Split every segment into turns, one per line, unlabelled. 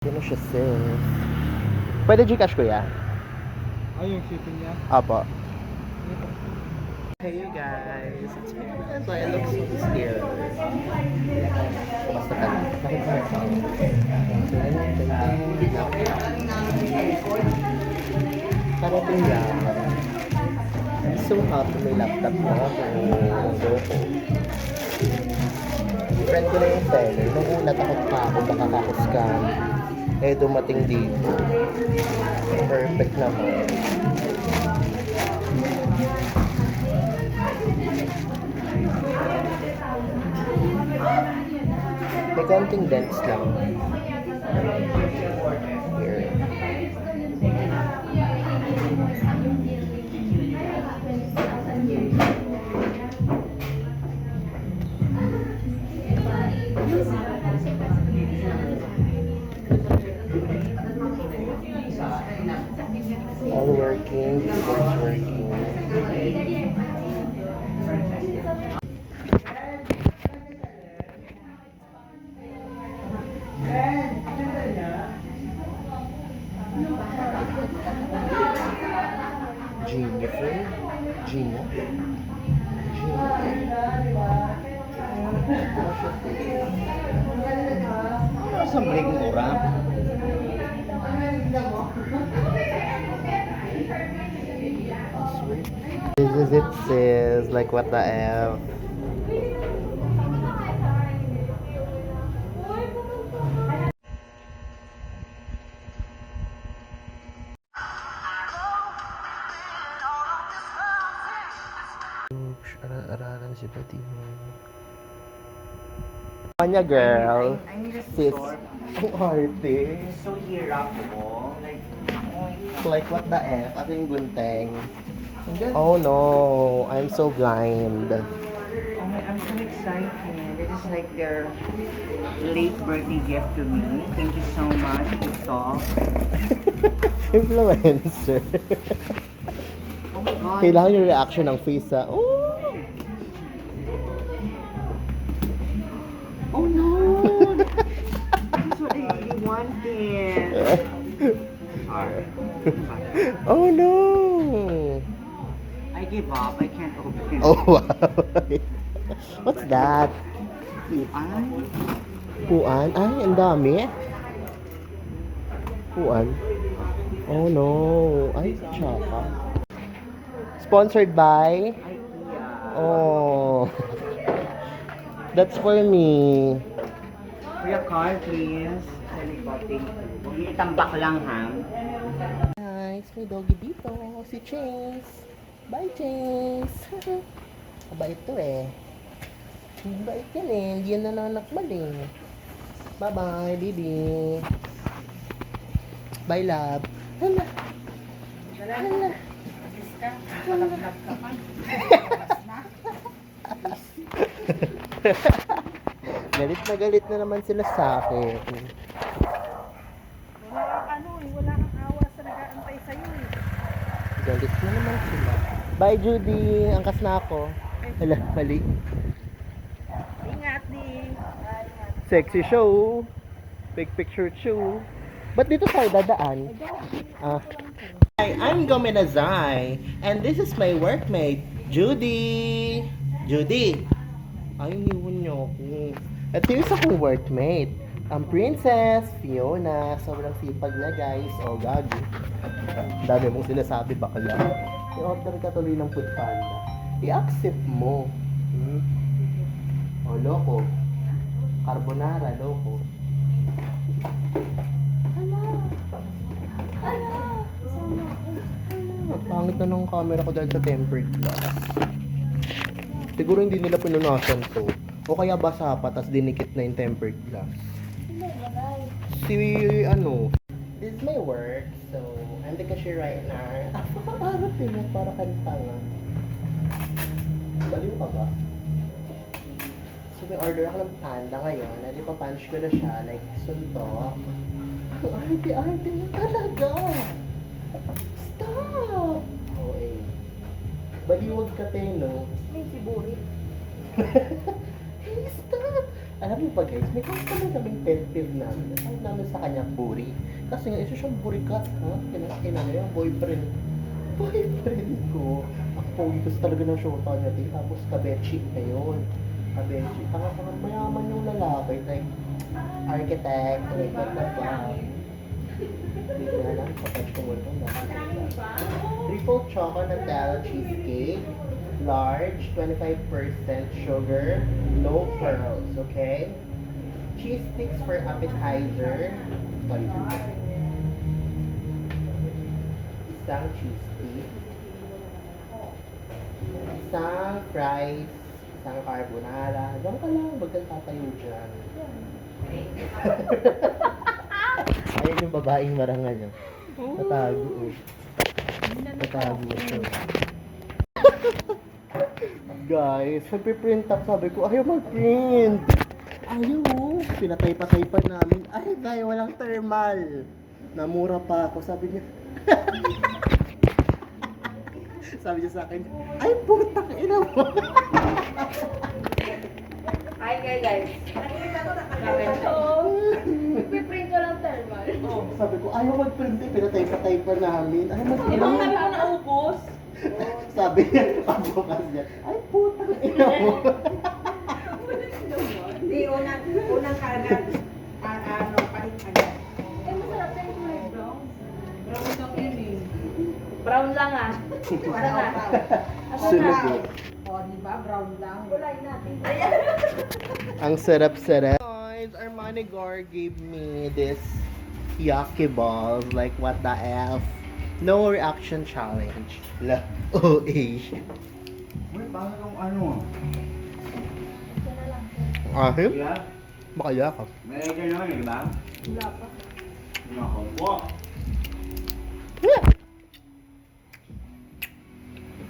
Ano siya, sis? Pwede Gcash, kuya?
Yung shipping niya?
Apo. Hey guys, it's me again. So I look so scared. Basta ka lang. Bakit ka parating lang. I'm so happy may laptop na ako. Loko. Friend ko na yung seller. Nung una takot pa ako, baka kakuskan. Eh, dumating dito. Perfect naman. May konting dents lang. Here. All working, everything's working. Jennifer? Gina? Somebody mura. This is it, sis. Like, what the F? Ara-aralan si Patino. Kanya, girl.
I'm just
Sis.
so
Ang arte.
so hirap mo.
Like, what the F? Ako yung gunteng. Oh no, I'm so blind.
Oh my, I'm so excited. This is like their late birthday gift to me. Thank you so much, Ito.
Influencer.
Oh my God.
Kailangan yung reaction ng face, ha? Oh!
Oh no! This is what I wanted.
Oh no!
I give up. I can't open it.
Oh wow! What's that?
Ay,
Puan? Ay, ang dami. Puan? Oh no! Ay, tsaka. Sponsored by?
IKEA.
Oh. That's for me.
Kuya Carl, please. Sorry po, thank you. Huwag niyo itambak lang, ha?
Guys, may doggy dito. Si Chase. Bye, Chase. Mabait to eh. Mabait yan eh. Hindi yan nananakbal eh. Bye-bye, baby. Bye, love. Hala. Hala. Galit na naman sila sa akin.
Wala kang awa sa nag-aantay sa'yo eh.
Galit na naman sila. Bye, Judy. Angkas na ako. Hala, mali.
Ingat di.
Sexy show. Big picture show. Ba't dito tayo dadaan? Hi, I'm Gomenazai. And this is my workmate, Judy. Judy. Ay, iniwan niyo ako. Ito yung isa kong workmate. Ang Princess Fiona. Sobrang sipag na, guys. O, gago. Dami mong sinasabi, bakla. I-order ka tuloy ng Food Panda. I-accept mo. O, loko. Carbonara, loko. Ang pangit na ng camera ko dahil sa tempered glass. Siguro hindi nila pinunasan to. O kaya basa pa, tas dinikit na yung tempered glass. Si, this is my work. So, I'm the cashier right now. Harap mo, para kanta nga. Baliw ka ba? So, may order ako ng panda ngayon. Hindi pa punch ko na siya. Like, suntok. Ang arte mo talaga. Stop! Oh, eh. Baliwag ka, te, no?
May siburi.
Hey, stop! Alam mo ba guys, may customer kaming pet peeve namin. Ang namin sa kanya, buri. Kasi nga, isa siyang burikat, ha? Kinakina na yung boyfriend. Boyfriend ko. Ang pogitos talaga ng shota niya din. Tapos kabechi na yun. Kabechi. Parang mayaman yung lalaki. Like, architect, like, what the fuck. Hindi ko na lang, patouch ko muna. Triple choco Nutella cheesecake. Large, 25% sugar, no pearls, okay? Cheese sticks for appetizer. Sorry. Isang cheese stick. Isang fries. Isang carbonara. Diyan ka lang, wag kang tatayo dyan. Ayun yung babaeng marangal niya. Tatago. Tatago siya. Guys, nagpiprint up. Sabi ko, ayaw mag-print. Ayaw. Pinatay-patay pa namin. Ay, guys, walang thermal. Namura pa ako. Sabi niya. Sabi niya sa akin, ay, putang ina mo.
Hi guys. Magpiprint ko lang thermal.
Sabi ko, ayaw mag-print. Pinatay-patay pa namin. Ayaw mag-print.
Ibang sabi ko naubos.
Sabi niya, pagbukas niya, ay, putang ina mo.
Hindi, unang kaagad. Ano, palit agad.
Eh, masarap na yung kulay brown.
Brown lang yun eh.
Brown lang ah.
Wala
na.
na.
Sunod.
O, di ba? Brown lang.
Kulay natin.
Ang sarap-sarap. Guys, Armani Gar gave me this yucky balls. Like, what the F? No reaction challenge. La, OA.
Uy, bakit kung ano?
Ahim?
Kuya,
Makaya ka.
may idea naman, di ba?
Wala pa.
Nako po.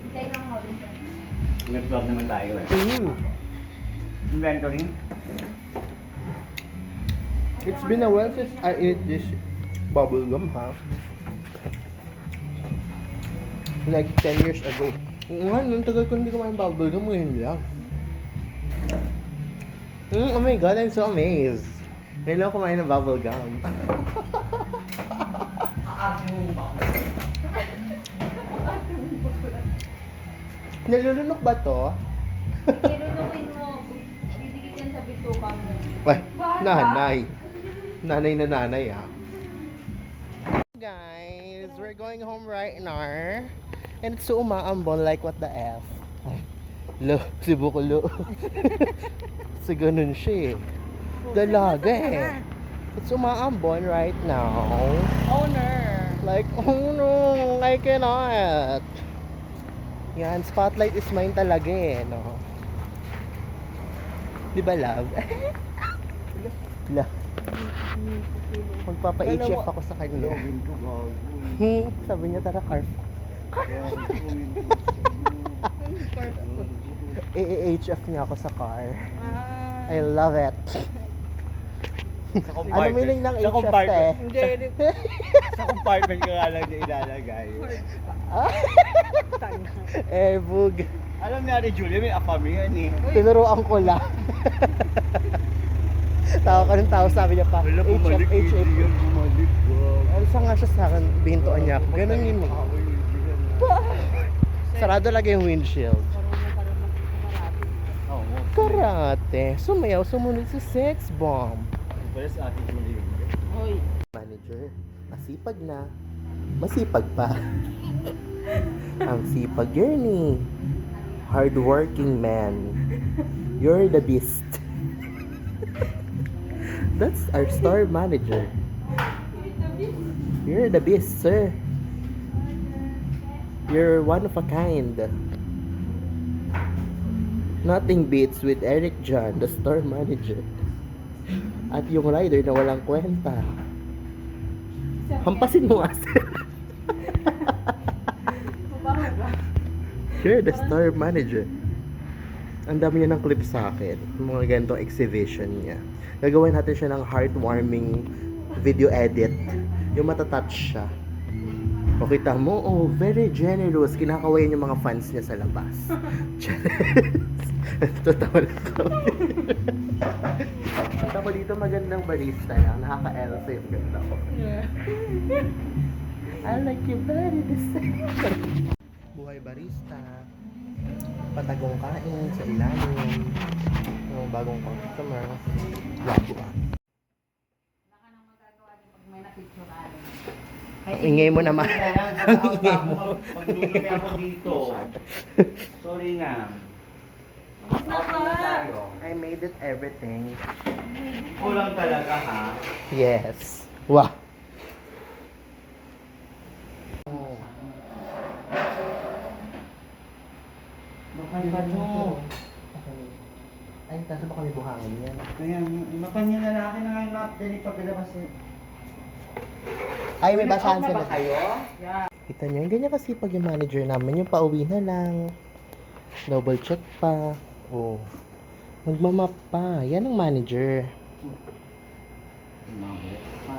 Hintay lang ako rin.
Nag-vlog naman tayo eh. Inventory?
It's been a while since I ate this bubble gum, ha? Like 10 years ago. Nga, nung tagal ko hindi kumain bubble gum, ngayon lang. Oh my god, I'm so amazed. Ngayon lang kumain ng bubble gum. Nalulunok ba to?
Inunukin mo. Didikit yan sa bituka mo.
Ay, nanay. Nanay na nanay, ha? Guys, we're going home right now. And it's so umaambon, like what the F. Lo, si Bukulo. So, ganun siya eh. Dalaga eh. It's umaambon right now.
Owner.
Like, oh no, I cannot. Yan, spotlight is mine talaga eh, no? Di ba, love? Love. Magpapa-HF ako sa kanya. Sabi niya, tara, carp. I-HF niya ako sa car. I love it. Ano meaning ng HF eh?
Hindi,
Sa compartment ka nga lang niya ilalagay.
Bug.
Alam niya rin, Julia, may afami yan eh.
Tinuruan ko lang. Tawa ka ng tao, sabi niya pa,
Wala, bumalik,
HF.
hindi yan, bumalik.
Ano sa nga siya sa akin, bintuan niya ako. Ganun yun eh. Sarado lagi yung windshield.
Oo.
Karate. Sumayaw, sumunod si sex bomb.
Pwede sa ating Julia.
Hoy.
Manager, masipag na. Masipag pa. Ang sipag Yerny. Hardworking man. You're the beast. That's our store manager. You're the beast, sir. You're one of a kind. Nothing beats with Eric John, the store manager. At yung rider na walang kwenta. Hampasin mo nga, sir. You're the store manager. Ang dami niya ng clip sa akin. Mga ganitong exhibition niya. Gagawin natin siya ng heartwarming video edit. Yung matatouch siya. O kita mo, oh, very generous. Kinakawayan yung mga fans niya sa labas. Totoo lang kami. At ako dito magandang barista lang. Nakaka-Elsa yung ganda ko. I like you very the same. Buhay barista. Patagong kain sa ilalim. Yung bagong customer. Wapo ah. Ingay mo naman. Ang ingay mo.
Paglulubi ako dito. Sorry nga.
I made it everything.
Kulang talaga ha.
Yes. Wow.
Bakal ba to?
Ay, kaso baka may buhangin yan.
Kaya, mapan yung lalaki na ngayon map, dali pagkalabas eh.
Ay, may basahan
Nag-out na
sila.
ba kayo?
Kita nyo, ganyan kasi pag yung manager namin, yung pauwi na lang. Double check pa. Oh. Magmamap pa. Yan ang manager.
Mabot pa.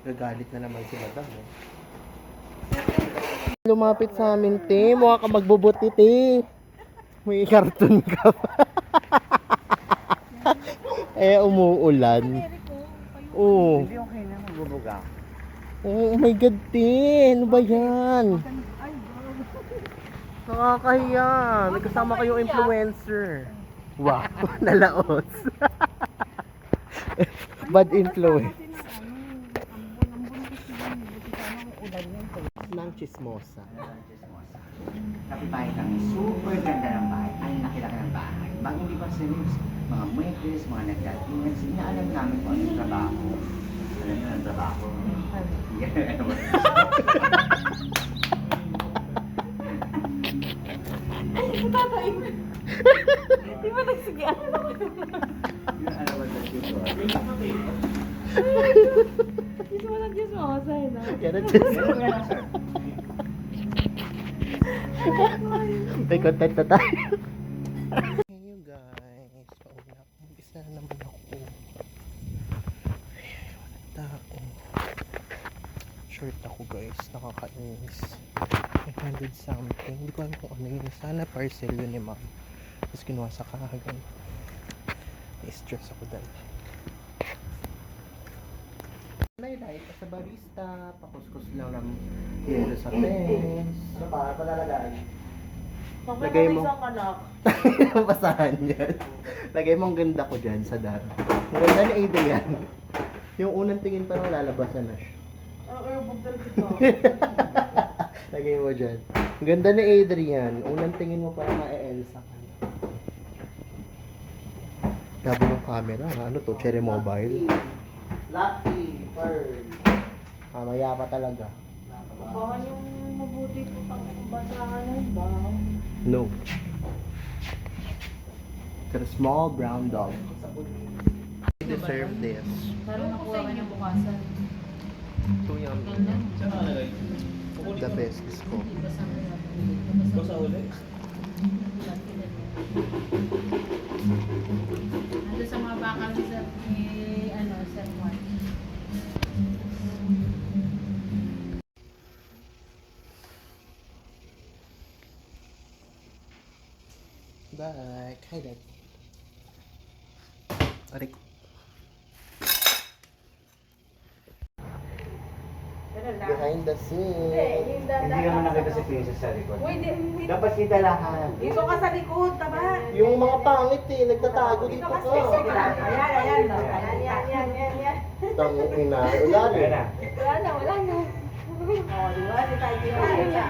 Gagalit na naman si madam. Eh. Lumapit sa amin, te. Mukha ka magbubuti, te. May karton ka pa. Eh, umuulan. Oo.
Hindi okay na, magbubuga.
Oh my God, te. Ano ba yan? Nakakahiya. May kasama kayong influencer. Wow. Nalaos. Bad influence. Nang chismosa.
Kapitbahay kami, super ganda ng bahay. Ang laki-laki ng bahay. Bago hindi pa serious, mga muebles, mga nagdatingan, inaalam namin kung anong trabaho. Alam nyo ang trabaho.
Di ba nagsigaan?
Yung alam mo sa tutor.
Diyos mo lang, Diyos mo. Masaya na.
Yan ang chismosa.
Pero wala sir.
May content na tayo. Hey guys, pauwi na ako. Umpisa na naman ako. Ay, wala tao. Short ako guys, nakakainis. 500 something. Hindi ko alam kung ano yun. Sana parcel yun ni ma'am. Tapos kinuha sa kahagan. Na-stress ako dahil. May light sa barista. Pakuskus lang ng yelo sa pens. So, para palalagay. Lagay mo. Basahan yan. Lagay mo ang ganda ko dyan sa dara. Ang ganda ni Adrian. Yung unang tingin pa lang lalabasan na siya. Lagay mo dyan. Ang ganda ni Adrian. Unang tingin mo parang ma-Elsa ka na. Labo ng camera. Ano to? Cherry Mobile? Lucky bird. Mamaya pa talaga.
Baka yung mabuti po pang basahan na ba?
No. It's a small brown dog. You deserve this.
Parang nakuha ka niya bukasan.
So yummy. The best is ko.
Basta ulit.
Nandun sa mga bakal ni Sir, Sir Juan.
Bye. Hi, Dad. Aray ko. Behind the scene.
Hindi naman nakita si Princess sa likod.
Uy, hindi.
Dapat kita lahat.
Dito ka sa likod, taba.
Yung mga pangit eh, nagtatago dito ka.
Ayan. Yan.
Tangin ina. Wala
Ayan
rin.
na.
Wala na. Oh, di ba? Si Tayo Kaya.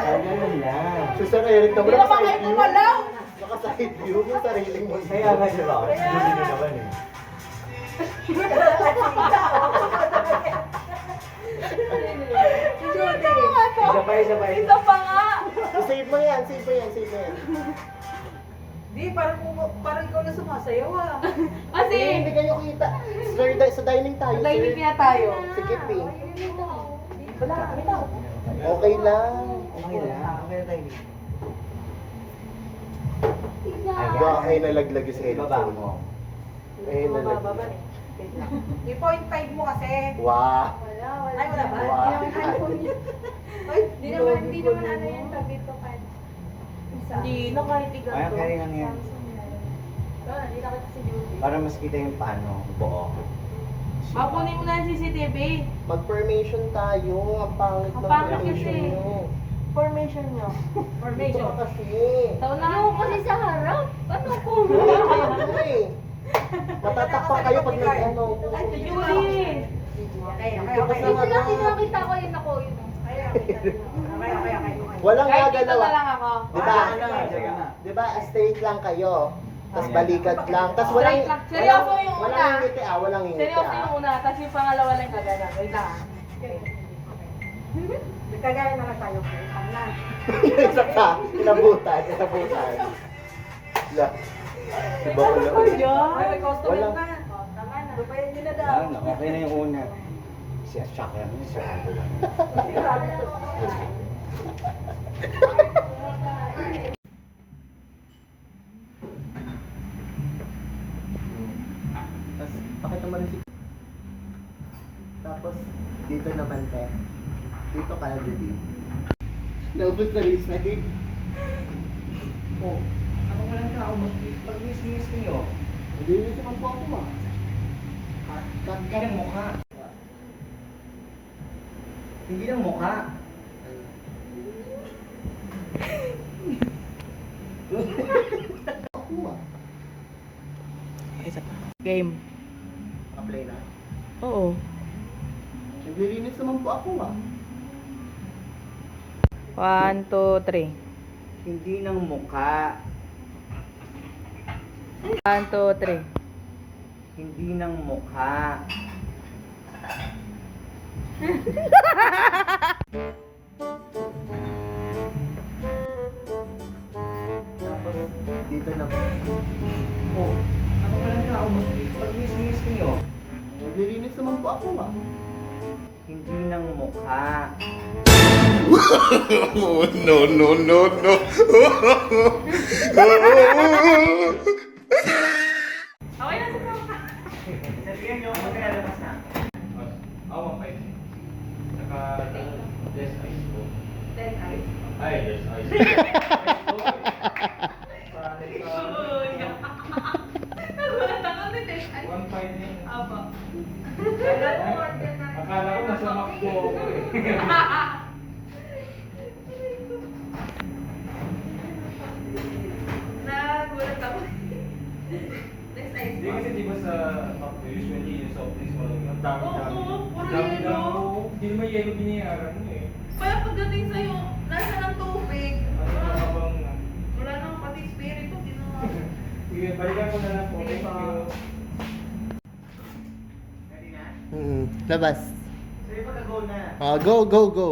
Ganun lang.
Si Sir Eric naman
Hindi naman kayo kumalaw.
Naka-side view mo, sariling mo.
Kaya nga siya ba? Hindi nyo naman eh.
Si Judy.
Isa pa.
Ito pa nga.
Save mo yan.
Di, parang ikaw na sumasayaw ah.
Kasi hindi kayo kita. Sir, sa dining tayo,
Dining
sir.
niya tayo.
Sige, Pi.
Wala, ito.
Okay lang.
Okay lang. Okay lang tayo.
Ay, nalaglag yung sa
Ibaba mo.
Ay, nalaglag.
I-0.5 mo kasi.
Wow.
Wala.
Ay, wala ba?
Wow.
Ay,
Hindi naman ano yan, sabi to kahit isa. Hindi na kahit tiga
Ay, ang kaya lang yan.
Hindi na kita si Judy.
Para mas kita yung paano, buo.
Kunin mo na yung CCTV.
Mag-formation tayo. Ang pangit
Ang
ng
pangit
formation
kasi.
nyo.
Formation nyo.
Dito ka kasi.
Ayaw kasi sa harap. Ano ko?
Ano eh. Matatakpan kayo pag nag-ano.
Ay, si
Judy!
Okay.
Dito lang, nakita ko yun ako. Yun.
Okay.
Walang
Kahit dito
gagalaw.
na lang ako.
Diba?
Sige na.
Diba? Straight lang kayo. Tapos balikat lang. Tapos walang...
Straight lang. Seryoso yung
Walang
una.
ingiti walang ingiti
Seryoso yung una, tapos yung pangalawa lang kagana. Wait lang ah.
Kagaya na lang tayo. Ang na.
Isa ka. Inabutan. La. Diba wala?
Ay, may customer
Walang-
na.
Tama na.
Lupayin nyo na daw.
Ano, okay na yung una. Si Ashak lang, si Ando lang.
Tapos, pakita mo rin si... Tapos, dito naman, te. Dito ka na, Judy. Naubos na rin sa'yo.
Oh, ako mo lang tao, mag-miss kayo.
Hindi rin naman po ako, ah.
Hindi ng mukha. Hindi ng mukha.
Ako, ah.
Game.
Naka-play na.
Oo.
Naglilinis naman po ako, ah.
1, 2, 3.
Hindi ng mukha.
1, 2, 3.
Hindi ng mukha.
Tapos, dito naman.
Oh, ako mo lang tao, mag-miss kayo.
Naglilinis naman po ako, ah.
Hindi ng mukha.
Oh, no, no, no, no.
Okay na sa
Sabihan nyo, maglalabas na.
Ako, okay. Naka... There's ice po.
Then ice.
Ay, there's ice.
Nagulat ako din then ice.
1.5 na yun.
Apo. Kaya ko order na.
Akala ko nasa McDo ako eh.
Nagulat ako. Next ice
Hindi
po.
kasi di ba sa McDo, usually yung soft drinks mo lang. Ang dami-dami.
Oo, puro
Dami-dami.
yelo.
Hindi naman yelo binayaran mo eh.
Kaya pagdating sa'yo, nasa ng tubig.
Ano na habang...
Wala nang pati spirito. Di na.
Sige, balikan ko na lang po.
Sige
Thank
po.
you.
Ready na?
Labas.
Sige, pagka-go na.
Go.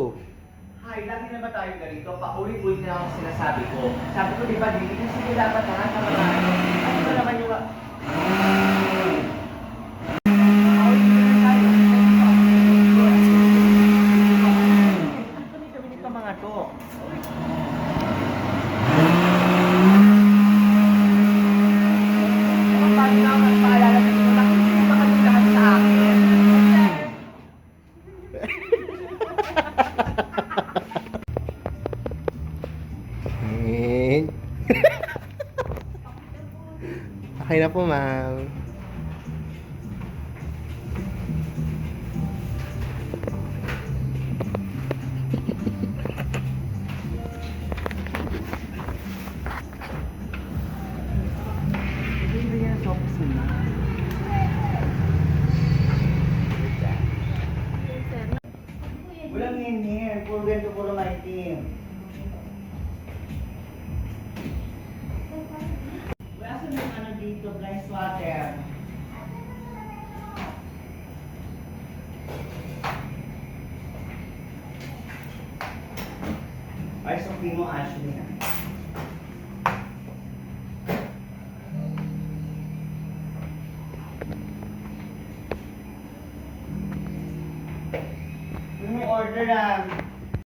Hi, lagi na ba tayo ganito? Paulit-ulit na ako sinasabi ko. Sabi ko, di ba, dito kasi dapat lahat ng mga ano. Ano ba naman yung... Paulit-ulit na tayo. Kami nito mga to. Paano na ako nagpaalala na ito? Nakikinig ba kami lahat sa akin?
Okay na po, ma'am.
Hindi yan sa opisina. Walang nini, puro ganito, puro maitim. Wala sa mga ano dito, blind swatter. Ay, so mo Ashley na. May order na.